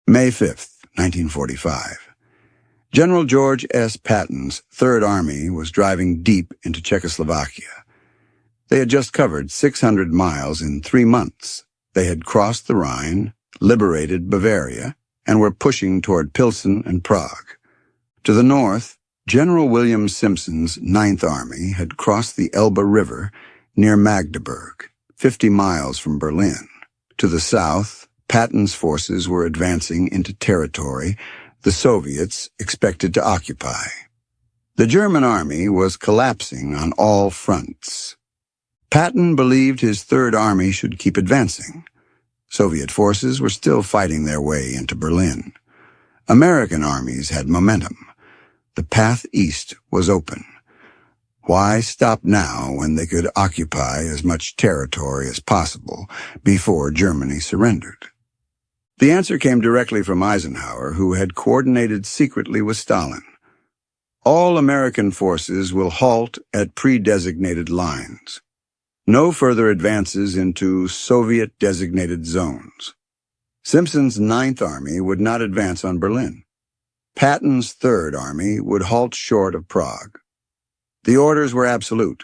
May 5th, 1945. General George S. Patton's Third Army was driving deep into Czechoslovakia. They had just covered 600 miles in 3 months. They had crossed the Rhine, liberated Bavaria, and were pushing toward Pilsen and Prague. To the north, General William Simpson's Ninth Army had crossed the Elbe River near Magdeburg, 50 miles from Berlin. To the south, Patton's forces were advancing into territory the Soviets expected to occupy. The German army was collapsing on all fronts. Patton believed his Third Army should keep advancing. Soviet forces were still fighting their way into Berlin. American armies had momentum. The path east was open. Why stop now when they could occupy as much territory as possible before Germany surrendered? The answer came directly from Eisenhower, who had coordinated secretly with Stalin. All American forces will halt at pre-designated lines. No further advances into Soviet-designated zones. Simpson's Ninth Army would not advance on Berlin. Patton's Third Army would halt short of Prague. The orders were absolute.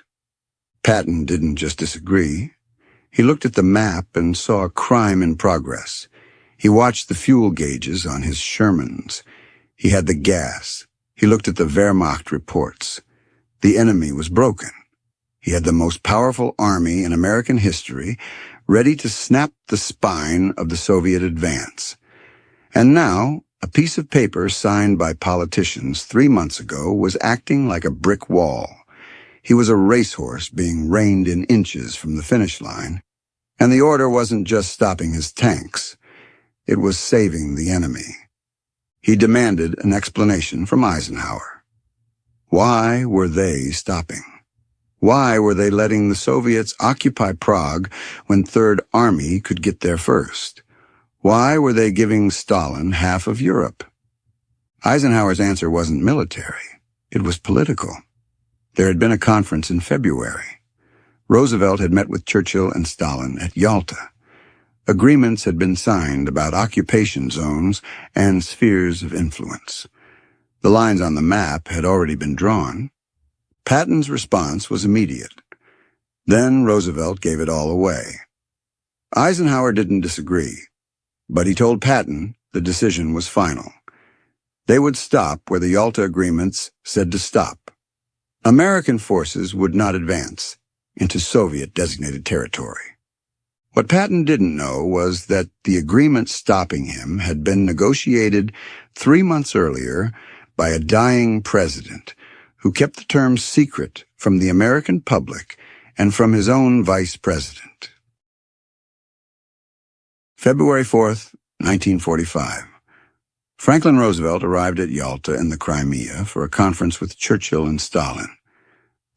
Patton didn't just disagree. He looked at the map and saw a crime in progress. He watched the fuel gauges on his Shermans. He had the gas. He looked at the Wehrmacht reports. The enemy was broken. He had the most powerful army in American history, ready to snap the spine of the Soviet advance. And now, a piece of paper signed by politicians 3 months ago was acting like a brick wall. He was a racehorse being reined in inches from the finish line, and the order wasn't just stopping his tanks. It was saving the enemy. He demanded an explanation from Eisenhower. Why were they stopping? Why were they letting the Soviets occupy Prague when Third Army could get there first? Why were they giving Stalin half of Europe? Eisenhower's answer wasn't military. It was political. There had been a conference in February. Roosevelt had met with Churchill and Stalin at Yalta. Agreements had been signed about occupation zones and spheres of influence. The lines on the map had already been drawn. Patton's response was immediate. Then Roosevelt gave it all away. Eisenhower didn't disagree, but he told Patton the decision was final. They would stop where the Yalta agreements said to stop. American forces would not advance into Soviet-designated territory. What Patton didn't know was that the agreement stopping him had been negotiated 3 months earlier by a dying president who kept the terms secret from the American public and from his own vice president. February 4th, 1945. Franklin Roosevelt arrived at Yalta in the Crimea for a conference with Churchill and Stalin.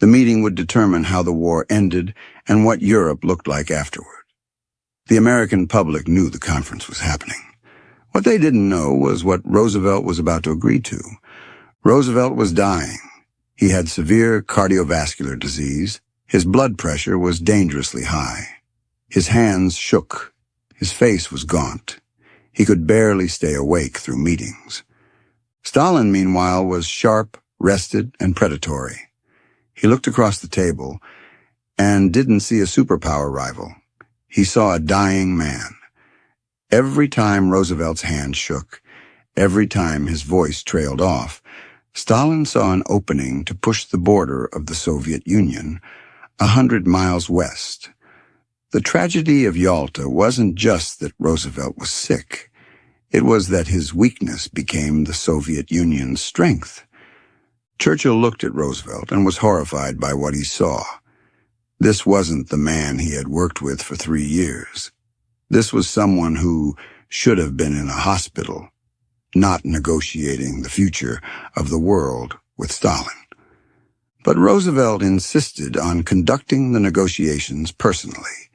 The meeting would determine how the war ended and what Europe looked like afterward. The American public knew the conference was happening. What they didn't know was what Roosevelt was about to agree to. Roosevelt was dying. He had severe cardiovascular disease. His blood pressure was dangerously high. His hands shook. His face was gaunt. He could barely stay awake through meetings. Stalin, meanwhile, was sharp, rested, and predatory. He looked across the table and didn't see a superpower rival. He saw a dying man. Every time Roosevelt's hand shook, every time his voice trailed off, Stalin saw an opening to push the border of the Soviet Union 100 miles west. The tragedy of Yalta wasn't just that Roosevelt was sick. It was that his weakness became the Soviet Union's strength. Churchill looked at Roosevelt and was horrified by what he saw. This wasn't the man he had worked with for 3 years. This was someone who should have been in a hospital, not negotiating the future of the world with Stalin. But Roosevelt insisted on conducting the negotiations personally.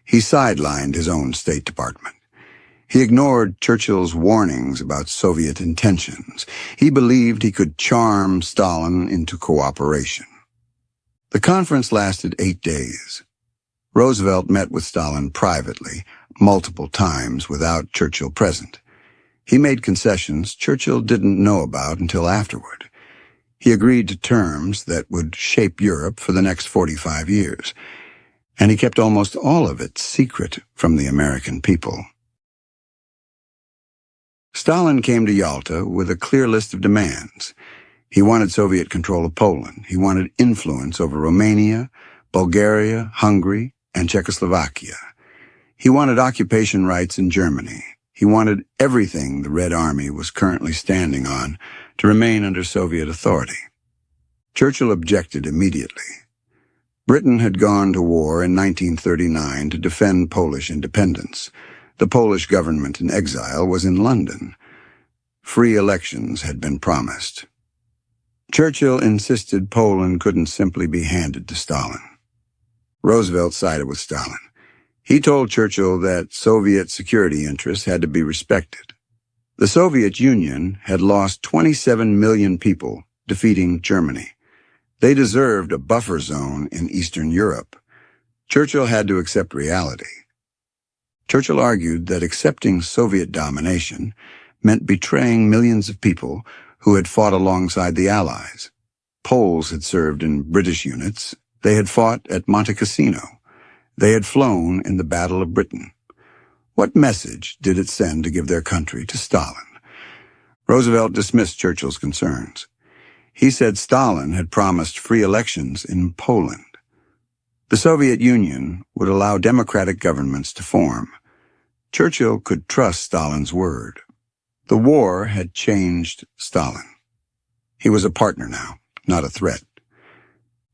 He sidelined his own State Department. He ignored Churchill's warnings about Soviet intentions. He believed he could charm Stalin into cooperation. The conference lasted 8 days. Roosevelt met with Stalin privately, multiple times without Churchill present. He made concessions Churchill didn't know about until afterward. He agreed to terms that would shape Europe for the next 45 years, and he kept almost all of it secret from the American people. Stalin came to Yalta with a clear list of demands. He wanted Soviet control of Poland. He wanted influence over Romania, Bulgaria, Hungary, and Czechoslovakia. He wanted occupation rights in Germany. He wanted everything the Red Army was currently standing on to remain under Soviet authority. Churchill objected immediately. Britain had gone to war in 1939 to defend Polish independence. The Polish government in exile was in London. Free elections had been promised. Churchill insisted Poland couldn't simply be handed to Stalin. Roosevelt sided with Stalin. He told Churchill that Soviet security interests had to be respected. The Soviet Union had lost 27 million people defeating Germany. They deserved a buffer zone in Eastern Europe. Churchill had to accept reality. Churchill argued that accepting Soviet domination meant betraying millions of people who had fought alongside the Allies. Poles had served in British units. They had fought at Monte Cassino. They had flown in the Battle of Britain. What message did it send to give their country to Stalin? Roosevelt dismissed Churchill's concerns. He said Stalin had promised free elections in Poland. The Soviet Union would allow democratic governments to form. Churchill could trust Stalin's word. The war had changed Stalin. He was a partner now, not a threat.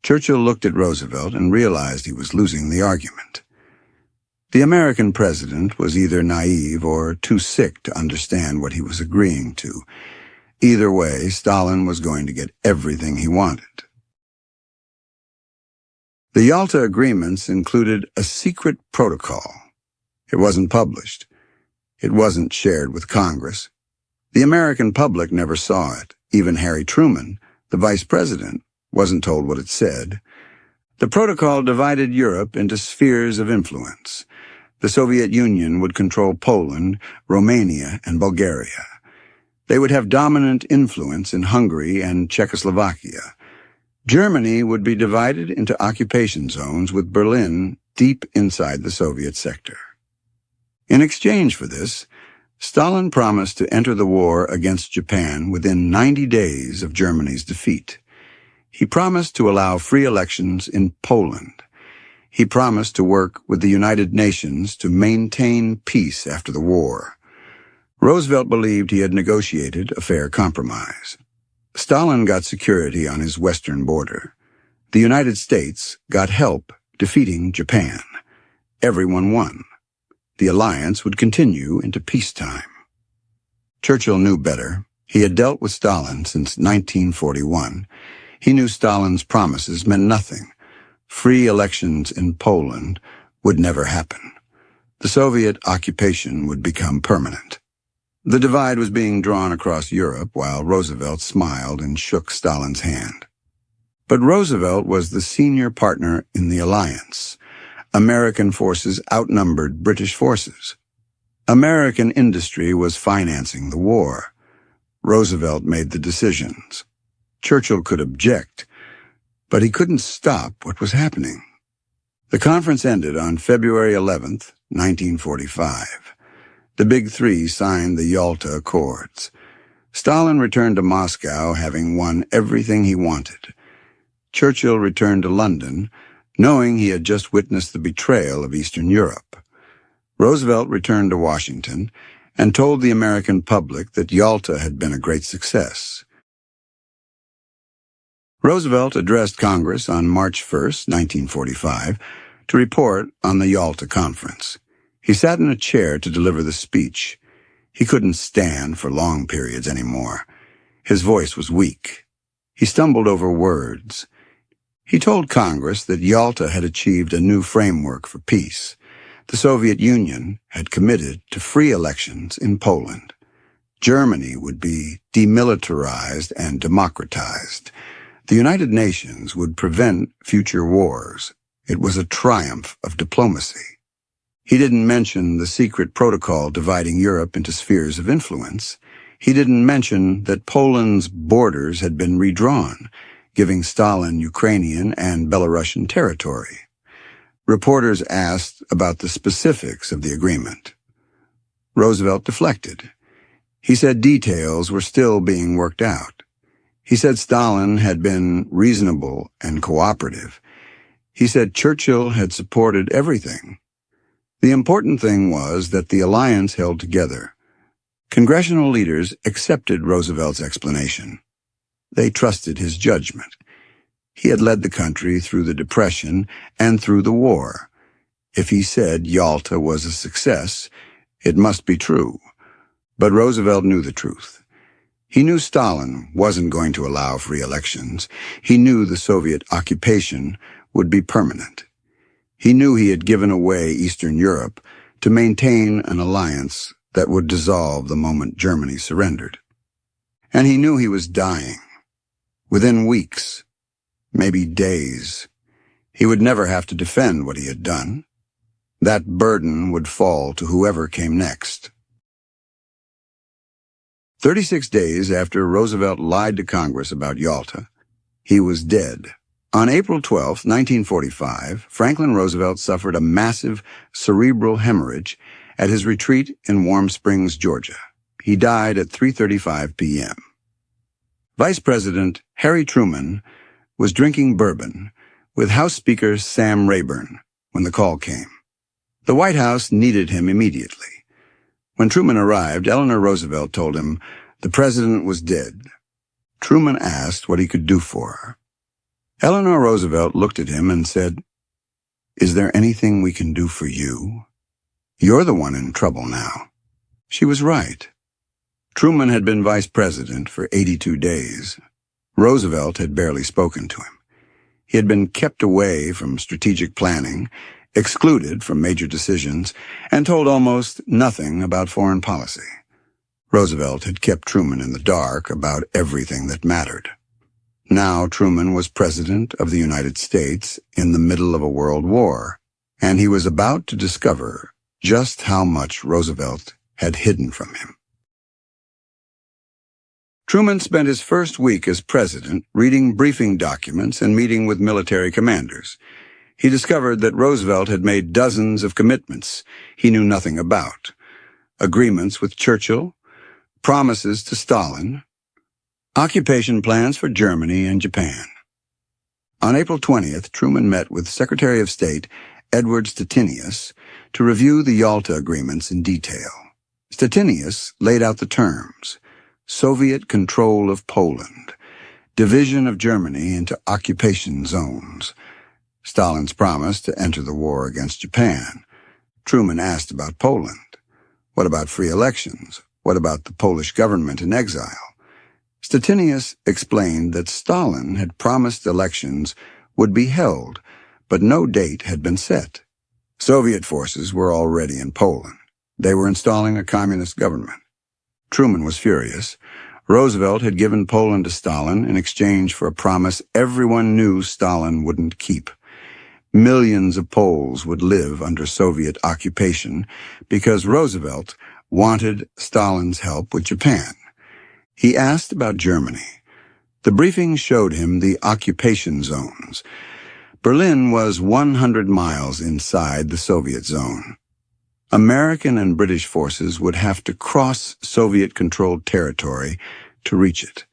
Churchill looked at Roosevelt and realized he was losing the argument. The American president was either naive or too sick to understand what he was agreeing to. Either way, Stalin was going to get everything he wanted. The Yalta agreements included a secret protocol. It wasn't published. It wasn't shared with Congress. The American public never saw it. Even Harry Truman, the vice president, wasn't told what it said. The protocol divided Europe into spheres of influence. The Soviet Union would control Poland, Romania, and Bulgaria. They would have dominant influence in Hungary and Czechoslovakia. Germany would be divided into occupation zones with Berlin deep inside the Soviet sector. In exchange for this, Stalin promised to enter the war against Japan within 90 days of Germany's defeat. He promised to allow free elections in Poland. He promised to work with the United Nations to maintain peace after the war. Roosevelt believed he had negotiated a fair compromise. Stalin got security on his western border. The United States got help defeating Japan. Everyone won. The alliance would continue into peacetime. Churchill knew better. He had dealt with Stalin since 1941. He knew Stalin's promises meant nothing. Free elections in Poland would never happen. The Soviet occupation would become permanent. The divide was being drawn across Europe while Roosevelt smiled and shook Stalin's hand. But Roosevelt was the senior partner in the alliance. American forces outnumbered British forces. American industry was financing the war. Roosevelt made the decisions. Churchill could object, but he couldn't stop what was happening. The conference ended on February 11th, 1945. The Big Three signed the Yalta Accords. Stalin returned to Moscow having won everything he wanted. Churchill returned to London, knowing he had just witnessed the betrayal of Eastern Europe. Roosevelt returned to Washington and told the American public that Yalta had been a great success. Roosevelt addressed Congress on March 1, 1945, to report on the Yalta Conference. He sat in a chair to deliver the speech. He couldn't stand for long periods anymore. His voice was weak. He stumbled over words. He told Congress that Yalta had achieved a new framework for peace. The Soviet Union had committed to free elections in Poland. Germany would be demilitarized and democratized. The United Nations would prevent future wars. It was a triumph of diplomacy. He didn't mention the secret protocol dividing Europe into spheres of influence. He didn't mention that Poland's borders had been redrawn, giving Stalin Ukrainian and Belarusian territory. Reporters asked about the specifics of the agreement. Roosevelt deflected. He said details were still being worked out. He said Stalin had been reasonable and cooperative. He said Churchill had supported everything. The important thing was that the alliance held together. Congressional leaders accepted Roosevelt's explanation. They trusted his judgment. He had led the country through the Depression and through the war. If he said Yalta was a success, it must be true. But Roosevelt knew the truth. He knew Stalin wasn't going to allow free elections. He knew the Soviet occupation would be permanent. He knew he had given away Eastern Europe to maintain an alliance that would dissolve the moment Germany surrendered. And he knew he was dying. Within weeks, maybe days, he would never have to defend what he had done. That burden would fall to whoever came next. 36 days after Roosevelt lied to Congress about Yalta, he was dead. On April 12, 1945, Franklin Roosevelt suffered a massive cerebral hemorrhage at his retreat in Warm Springs, Georgia. He died at 3:35 p.m. Vice President Harry Truman was drinking bourbon with House Speaker Sam Rayburn when the call came. The White House needed him immediately. When Truman arrived, Eleanor Roosevelt told him the president was dead. Truman asked what he could do for her. Eleanor Roosevelt looked at him and said, "Is there anything we can do for you? You're the one in trouble now." She was right. Truman had been vice president for 82 days. Roosevelt had barely spoken to him. He had been kept away from strategic planning, excluded from major decisions, and told almost nothing about foreign policy. Roosevelt had kept Truman in the dark about everything that mattered. Now Truman was President of the United States in the middle of a world war, and he was about to discover just how much Roosevelt had hidden from him. Truman spent his first week as president reading briefing documents and meeting with military commanders. He discovered that Roosevelt had made dozens of commitments he knew nothing about. Agreements with Churchill, promises to Stalin, occupation plans for Germany and Japan. On April 20th, Truman met with Secretary of State Edward Stettinius to review the Yalta agreements in detail. Stettinius laid out the terms: Soviet control of Poland, division of Germany into occupation zones, Stalin's promise to enter the war against Japan. Truman asked about Poland. What about free elections? What about the Polish government in exile? Stettinius explained that Stalin had promised elections would be held, but no date had been set. Soviet forces were already in Poland. They were installing a communist government. Truman was furious. Roosevelt had given Poland to Stalin in exchange for a promise everyone knew Stalin wouldn't keep. Millions of Poles would live under Soviet occupation because Roosevelt wanted Stalin's help with Japan. He asked about Germany. The briefing showed him the occupation zones. Berlin was 100 miles inside the Soviet zone. American and British forces would have to cross Soviet-controlled territory to reach it.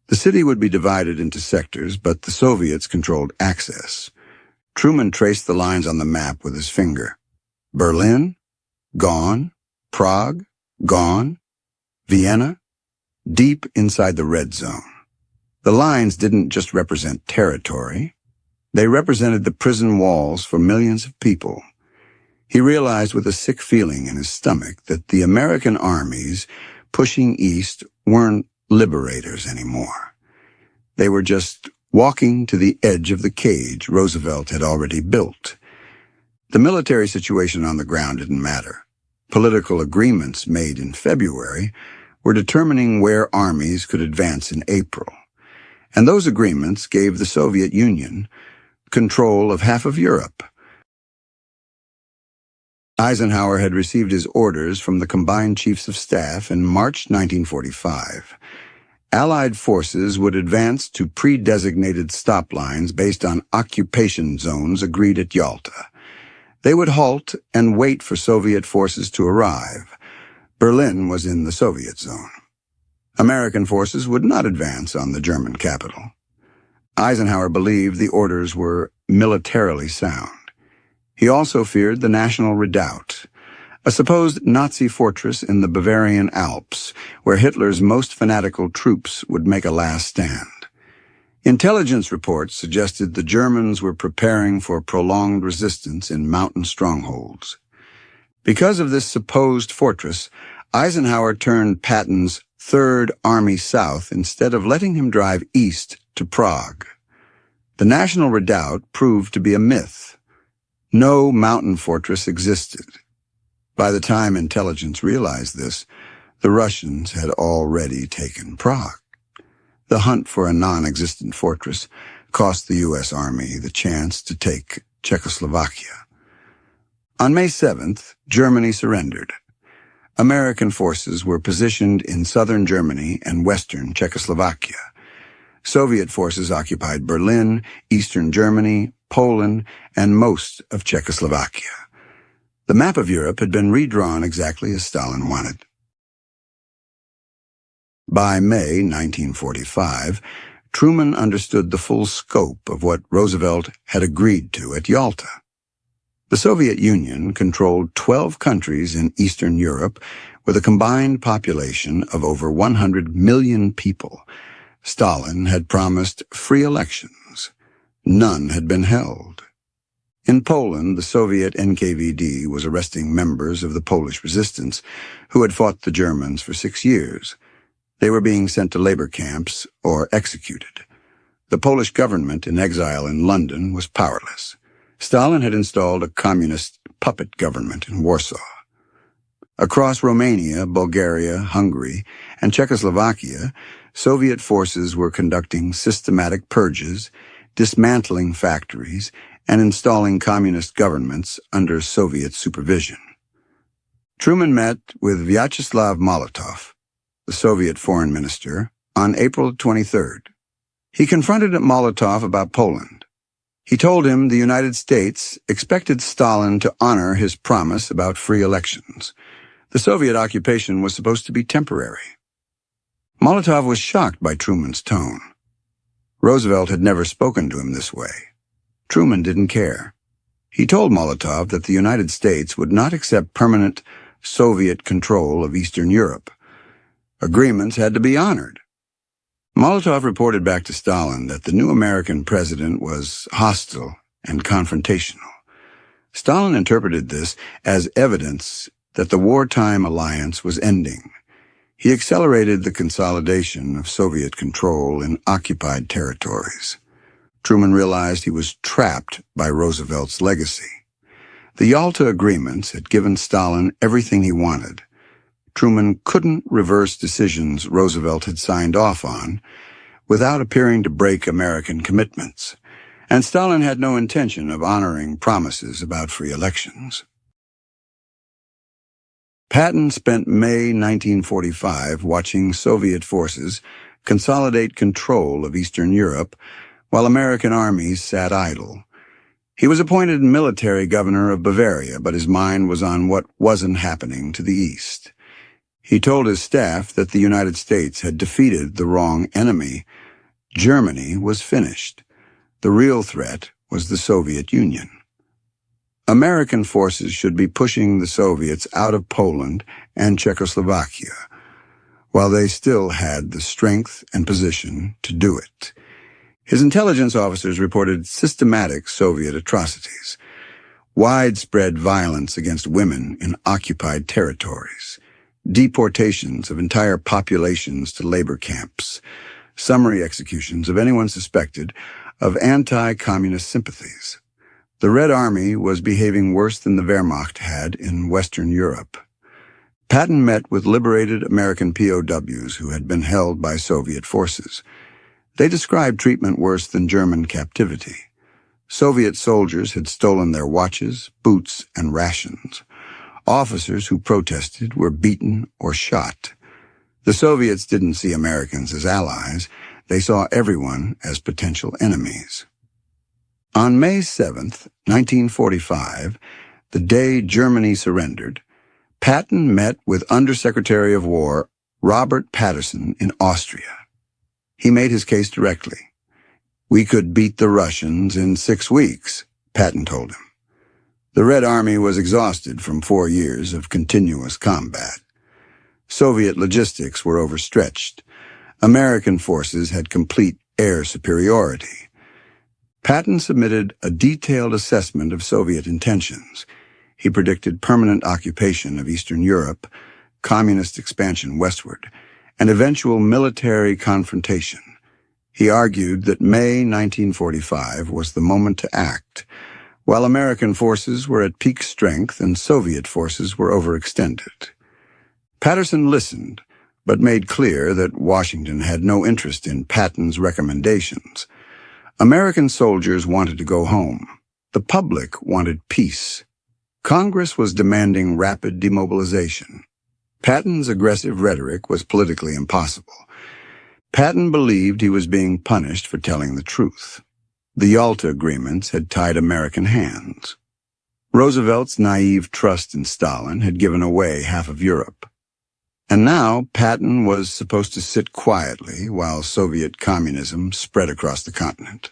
The city would be divided into sectors, but the Soviets controlled access. Truman traced the lines on the map with his finger. Berlin, gone. Prague, gone. Vienna, deep inside the red zone. The lines didn't just represent territory. They represented the prison walls for millions of people. He realized with a sick feeling in his stomach that the American armies pushing east weren't liberators anymore. They were just walking to the edge of the cage Roosevelt had already built. The military situation on the ground didn't matter. Political agreements made in February were determining where armies could advance in April. And those agreements gave the Soviet Union control of half of Europe. Eisenhower had received his orders from the Combined Chiefs of Staff in March 1945. Allied forces would advance to pre-designated stop lines based on occupation zones agreed at Yalta. They would halt and wait for Soviet forces to arrive. Berlin was in the Soviet zone. American forces would not advance on the German capital. Eisenhower believed the orders were militarily sound. He also feared the National Redoubt, a supposed Nazi fortress in the Bavarian Alps, where Hitler's most fanatical troops would make a last stand. Intelligence reports suggested the Germans were preparing for prolonged resistance in mountain strongholds. Because of this supposed fortress, Eisenhower turned Patton's Third Army south instead of letting him drive east to Prague. The National Redoubt proved to be a myth. No mountain fortress existed. By the time intelligence realized this, the Russians had already taken Prague. The hunt for a non-existent fortress cost the U.S. Army the chance to take Czechoslovakia. On May 7th, Germany surrendered. American forces were positioned in southern Germany and western Czechoslovakia. Soviet forces occupied Berlin, eastern Germany, Poland, and most of Czechoslovakia. The map of Europe had been redrawn exactly as Stalin wanted. By May 1945, Truman understood the full scope of what Roosevelt had agreed to at Yalta. The Soviet Union controlled 12 countries in Eastern Europe with a combined population of over 100 million people. Stalin had promised free elections. None had been held. In Poland, the Soviet NKVD was arresting members of the Polish resistance who had fought the Germans for 6 years. They were being sent to labor camps or executed. The Polish government in exile in London was powerless. Stalin had installed a communist puppet government in Warsaw. Across Romania, Bulgaria, Hungary, and Czechoslovakia, Soviet forces were conducting systematic purges, dismantling factories, and installing communist governments under Soviet supervision. Truman met with Vyacheslav Molotov, the Soviet foreign minister, on April 23rd. He confronted Molotov about Poland. He told him the United States expected Stalin to honor his promise about free elections. The Soviet occupation was supposed to be temporary. Molotov was shocked by Truman's tone. Roosevelt had never spoken to him this way. Truman didn't care. He told Molotov that the United States would not accept permanent Soviet control of Eastern Europe. Agreements had to be honored. Molotov reported back to Stalin that the new American president was hostile and confrontational. Stalin interpreted this as evidence that the wartime alliance was ending. He accelerated the consolidation of Soviet control in occupied territories. Truman realized he was trapped by Roosevelt's legacy. The Yalta agreements had given Stalin everything he wanted. Truman couldn't reverse decisions Roosevelt had signed off on without appearing to break American commitments, and Stalin had no intention of honoring promises about free elections. Patton spent May 1945 watching Soviet forces consolidate control of Eastern Europe while American armies sat idle. He was appointed military governor of Bavaria, but his mind was on what wasn't happening to the east. He told his staff that the United States had defeated the wrong enemy. Germany was finished. The real threat was the Soviet Union. American forces should be pushing the Soviets out of Poland and Czechoslovakia, while they still had the strength and position to do it. His intelligence officers reported systematic Soviet atrocities, widespread violence against women in occupied territories, deportations of entire populations to labor camps, summary executions of anyone suspected of anti-communist sympathies. The Red Army was behaving worse than the Wehrmacht had in Western Europe. Patton met with liberated American POWs who had been held by Soviet forces. They described treatment worse than German captivity. Soviet soldiers had stolen their watches, boots, and rations. Officers who protested were beaten or shot. The Soviets didn't see Americans as allies. They saw everyone as potential enemies. On May 7th, 1945, the day Germany surrendered, Patton met with Undersecretary of War Robert Patterson in Austria. He made his case directly. "We could beat the Russians in 6 weeks," Patton told him. The Red Army was exhausted from 4 years of continuous combat. Soviet logistics were overstretched. American forces had complete air superiority. Patton submitted a detailed assessment of Soviet intentions. He predicted permanent occupation of Eastern Europe, communist expansion westward, and eventual military confrontation. He argued that May 1945 was the moment to act, while American forces were at peak strength and Soviet forces were overextended. Patterson listened, but made clear that Washington had no interest in Patton's recommendations. American soldiers wanted to go home. The public wanted peace. Congress was demanding rapid demobilization. Patton's aggressive rhetoric was politically impossible. Patton believed he was being punished for telling the truth. The Yalta agreements had tied American hands. Roosevelt's naive trust in Stalin had given away half of Europe. And now Patton was supposed to sit quietly while Soviet communism spread across the continent.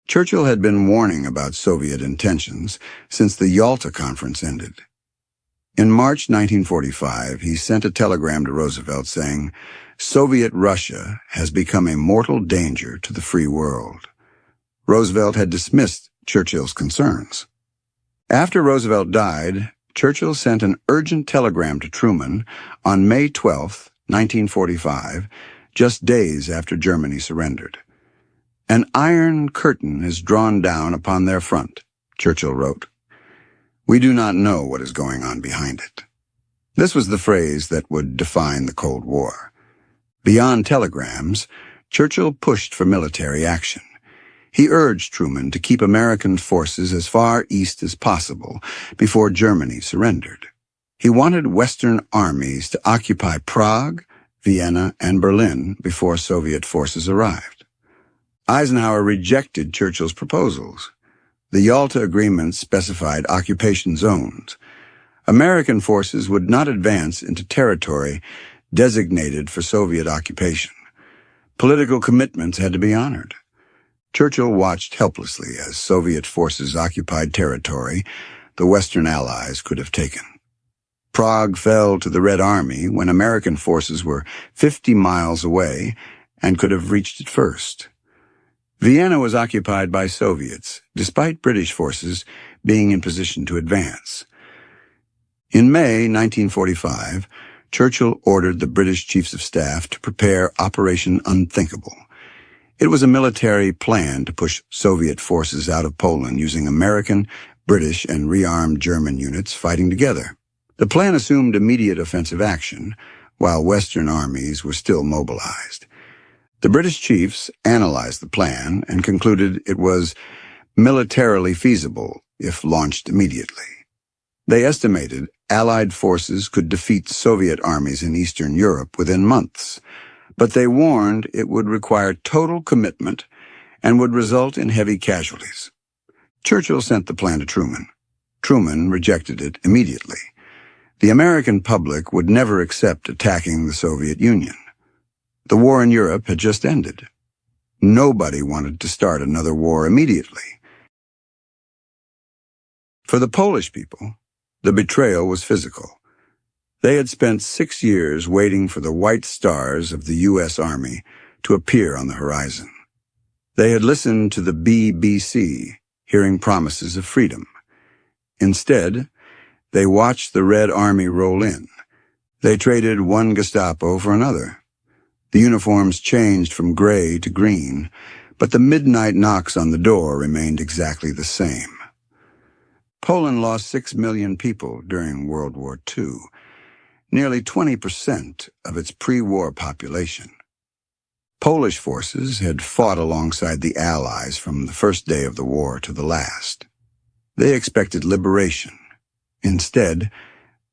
Churchill had been warning about Soviet intentions since the Yalta Conference ended. In March 1945, he sent a telegram to Roosevelt saying, "Soviet Russia has become a mortal danger to the free world." Roosevelt had dismissed Churchill's concerns. After Roosevelt died, Churchill sent an urgent telegram to Truman on May 12, 1945, just days after Germany surrendered. "An iron curtain is drawn down upon their front," Churchill wrote. "We do not know what is going on behind it." This was the phrase that would define the Cold War. Beyond telegrams, Churchill pushed for military action. He urged Truman to keep American forces as far east as possible before Germany surrendered. He wanted Western armies to occupy Prague, Vienna, and Berlin before Soviet forces arrived. Eisenhower rejected Churchill's proposals. The Yalta Agreement specified occupation zones. American forces would not advance into territory designated for Soviet occupation. Political commitments had to be honored. Churchill watched helplessly as Soviet forces occupied territory the Western Allies could have taken. Prague fell to the Red Army when American forces were 50 miles away and could have reached it first. Vienna was occupied by Soviets, despite British forces being in position to advance. In May 1945, Churchill ordered the British Chiefs of Staff to prepare Operation Unthinkable. It was a military plan to push Soviet forces out of Poland using American, British, and rearmed German units fighting together. The plan assumed immediate offensive action, while Western armies were still mobilized. The British chiefs analyzed the plan and concluded it was militarily feasible if launched immediately. They estimated Allied forces could defeat Soviet armies in Eastern Europe within months, but they warned it would require total commitment and would result in heavy casualties. Churchill sent the plan to Truman. Truman rejected it immediately. The American public would never accept attacking the Soviet Union. The war in Europe had just ended. Nobody wanted to start another war immediately. For the Polish people, the betrayal was physical. They had spent 6 years waiting for the white stars of the U.S. Army to appear on the horizon. They had listened to the BBC, hearing promises of freedom. Instead, they watched the Red Army roll in. They traded one Gestapo for another. The uniforms changed from gray to green, but the midnight knocks on the door remained exactly the same. Poland lost 6 million people during World War II, nearly 20% of its pre-war population. Polish forces had fought alongside the Allies from the first day of the war to the last. They expected liberation, Instead,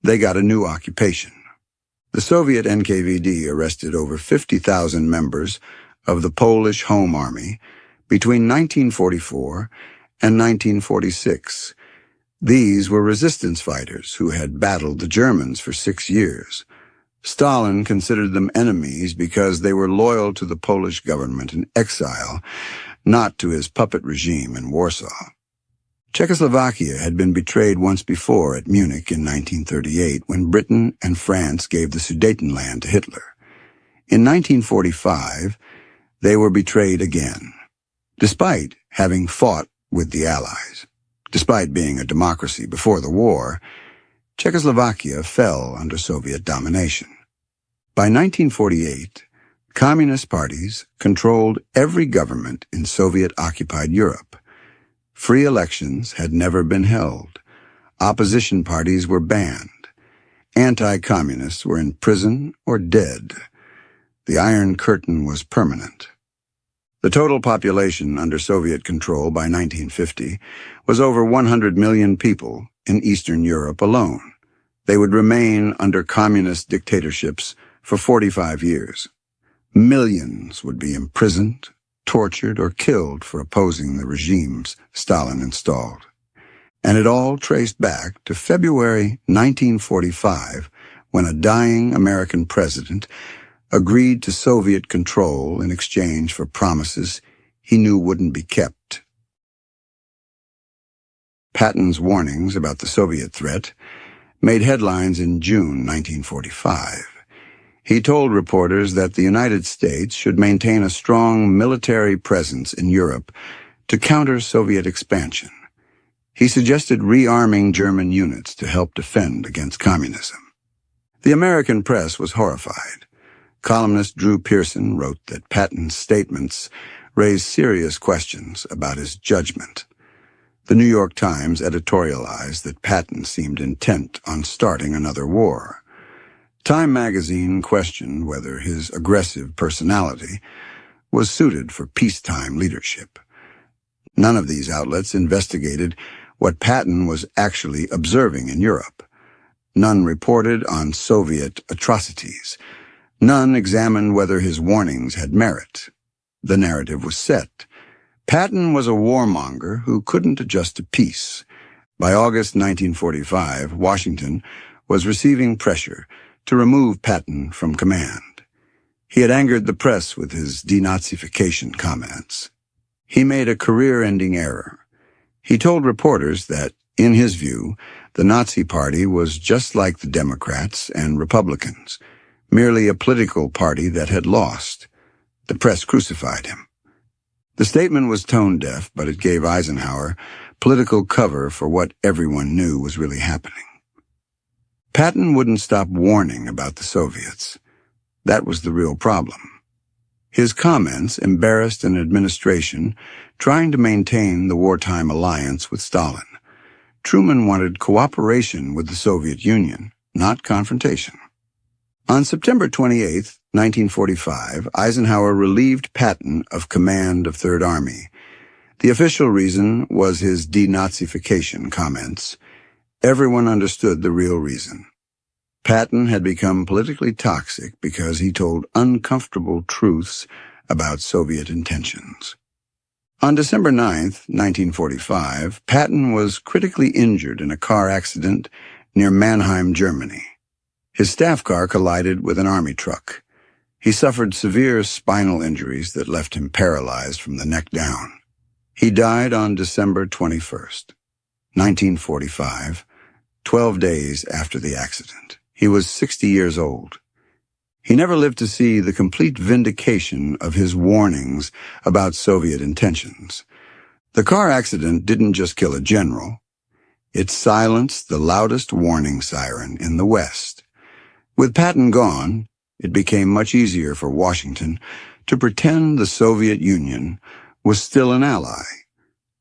they got a new occupation. The Soviet NKVD arrested over 50,000 members of the Polish Home Army between 1944 and 1946. These were resistance fighters who had battled the Germans for 6 years. Stalin considered them enemies because they were loyal to the Polish government in exile, not to his puppet regime in Warsaw. Czechoslovakia had been betrayed once before at Munich in 1938 when Britain and France gave the Sudetenland to Hitler. In 1945, they were betrayed again, despite having fought with the Allies. Despite being a democracy before the war, Czechoslovakia fell under Soviet domination. By 1948, communist parties controlled every government in Soviet-occupied Europe. Free elections had never been held. Opposition parties were banned. Anti-communists were in prison or dead. The Iron Curtain was permanent. The total population under Soviet control by 1950 was over 100 million people in Eastern Europe alone. They would remain under communist dictatorships for 45 years. Millions would be imprisoned, tortured, or killed for opposing the regimes Stalin installed. And it all traced back to February 1945, when a dying American president agreed to Soviet control in exchange for promises he knew wouldn't be kept. Patton's warnings about the Soviet threat made headlines in June 1945. He told reporters that the United States should maintain a strong military presence in Europe to counter Soviet expansion. He suggested rearming German units to help defend against communism. The American press was horrified. Columnist Drew Pearson wrote that Patton's statements raised serious questions about his judgment. The New York Times editorialized that Patton seemed intent on starting another war. Time magazine questioned whether his aggressive personality was suited for peacetime leadership. None of these outlets investigated what Patton was actually observing in Europe. None reported on Soviet atrocities. None examined whether his warnings had merit. The narrative was set. Patton was a warmonger who couldn't adjust to peace. By August 1945, Washington was receiving pressure to remove Patton from command. He had angered the press with his denazification comments. He made a career-ending error. He told reporters that, in his view, the Nazi Party was just like the Democrats and Republicans, merely a political party that had lost. The press crucified him. The statement was tone-deaf, but it gave Eisenhower political cover for what everyone knew was really happening. Patton wouldn't stop warning about the Soviets. That was the real problem. His comments embarrassed an administration trying to maintain the wartime alliance with Stalin. Truman wanted cooperation with the Soviet Union, not confrontation. On September 28, 1945, Eisenhower relieved Patton of command of Third Army. The official reason was his denazification comments. Everyone understood the real reason. Patton had become politically toxic because he told uncomfortable truths about Soviet intentions. On December 9, 1945, Patton was critically injured in a car accident near Mannheim, Germany. His staff car collided with an army truck. He suffered severe spinal injuries that left him paralyzed from the neck down. He died on December 21st, 1945, 12 days after the accident. He was 60 years old. He never lived to see the complete vindication of his warnings about Soviet intentions. The car accident didn't just kill a general. It silenced the loudest warning siren in the West. With Patton gone, it became much easier for Washington to pretend the Soviet Union was still an ally.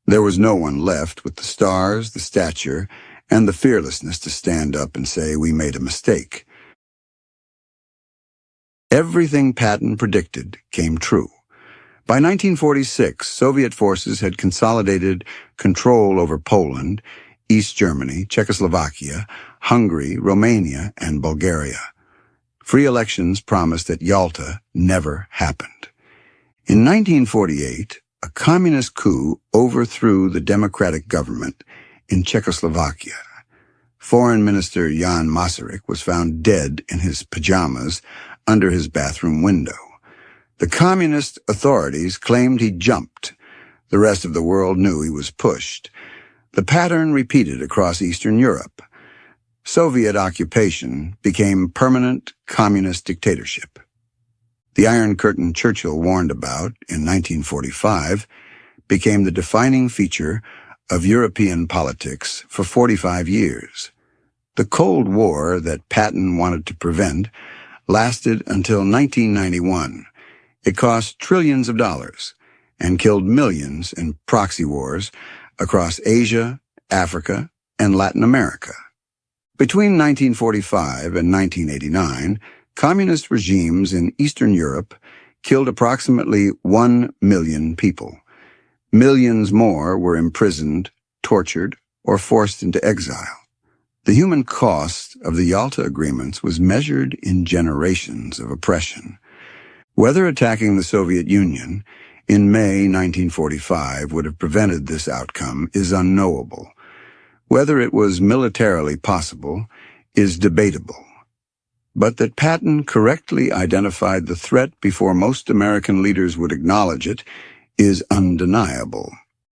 There was no one left with the stars, the stature, and the fearlessness to stand up and say, "We made a mistake." Everything Patton predicted came true. By 1946, Soviet forces had consolidated control over Poland East Germany, Czechoslovakia, Hungary, Romania, and Bulgaria. Free elections promised at Yalta never happened. In 1948, a communist coup overthrew the democratic government in Czechoslovakia. Foreign Minister Jan Masaryk was found dead in his pajamas under his bathroom window. The communist authorities claimed he jumped. The rest of the world knew he was pushed. The pattern repeated across Eastern Europe. Soviet occupation became permanent communist dictatorship. The Iron Curtain Churchill warned about in 1945 became the defining feature of European politics for 45 years. The Cold War that Patton wanted to prevent lasted until 1991. It cost trillions of dollars and killed millions in proxy wars across Asia, Africa, and Latin America. Between 1945 and 1989, communist regimes in Eastern Europe killed approximately 1 million people. Millions more were imprisoned, tortured, or forced into exile. The human cost of the Yalta agreements was measured in generations of oppression. Whether attacking the Soviet Union in May 1945 would have prevented this outcome is unknowable. Whether it was militarily possible is debatable. But that Patton correctly identified the threat before most American leaders would acknowledge it is undeniable.